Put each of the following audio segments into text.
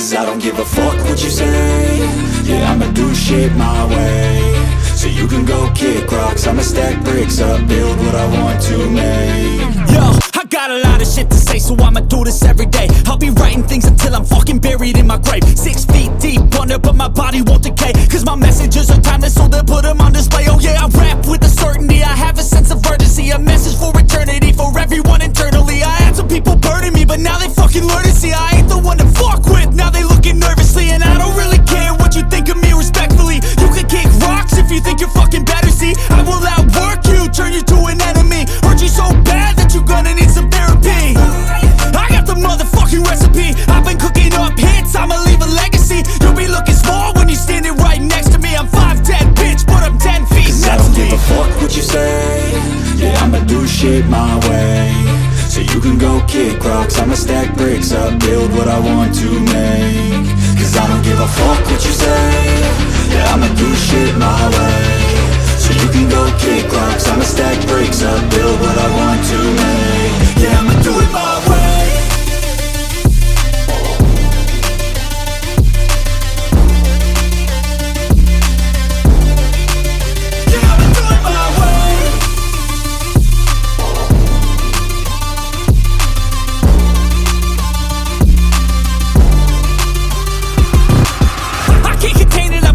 Cause I don't give a fuck what you say. Yeah, I'ma do shit my way. So you can go kick rocks, I'ma stack bricks up, build what I want to make. Yo, I got a lot of shit to say, so I'ma do this every day. I'll be writing things until I'm fucking buried in my grave. 6 feet deep under, but my body won't decay. Cause my messages are timeless, so they'll put them on display. Oh yeah, I rap with a certainty, I have a sense of urgency. A message for eternity, for everyone internally. I had some people burning me, but now they fucking learn to see I ain't the one to fuck with, now they looking nervously. And I don't really care what you think of me, respectfully. You can kick rocks if you think you're fucking better, see. I will outwork you, turn you to an enemy. Hurt you so bad that you're gonna need some therapy. I got the motherfucking recipe, I've been cooking up hits, I'ma leave a legacy. You'll be looking small when you're standing right next to me. I'm 5'10", bitch, but I'm 10 feet Cause next I don't to me. give a fuck what you say. Yeah, I'ma do shit my way. So you can go kick rocks, I'ma stack bricks up, build what I want to make. Cause I don't give a fuck what you say. Yeah, I'ma do shit my way. So you can go kick rocks, I'ma stack bricks up, build what I want to make. Yeah, I'ma do it my way.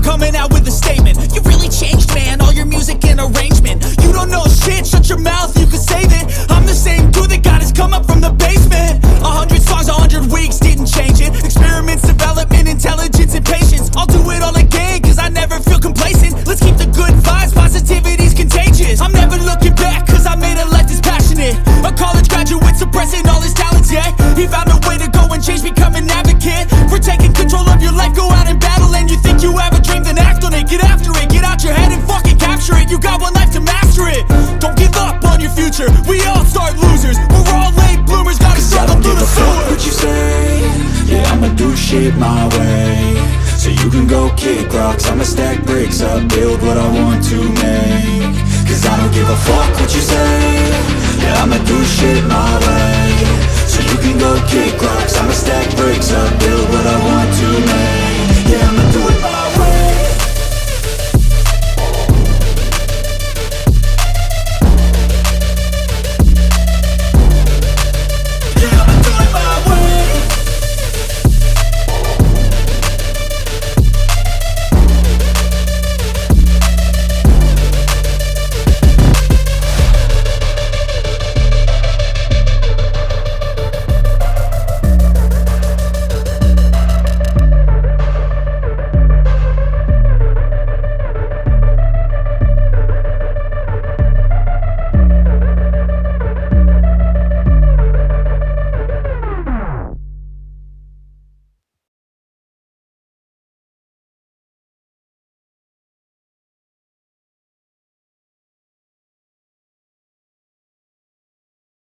Coming out with a statement. You really changed, man, all your music and arrangement. You don't know shit, shut your mouth, you can save it. I'm the same dude that got his come up from the basement. 100 songs, 100 weeks, didn't change it. Experiments, development, intelligence, and patience. I'll do it all again, cause I never feel complacent. Let's keep the good vibes, positivity's contagious. I'm never looking back, cause I made a life that's passionate. A college graduate suppressing all his talents, yeah. He found a way to go and change, become an advocate. For taking control of your life, go out and battle. And you think you have a dream, then act on it. Get after it, get out your head and fucking capture it. You got one life to master it. Don't give up on your future, we all start losers. We're all late bloomers, gotta struggle through the sewer. What you say? Yeah, I'ma do shit my way. So you can go kick rocks, I'ma stack bricks up, build what I want to make. Cause I don't give a fuck what you say. Yeah, I'ma do shit my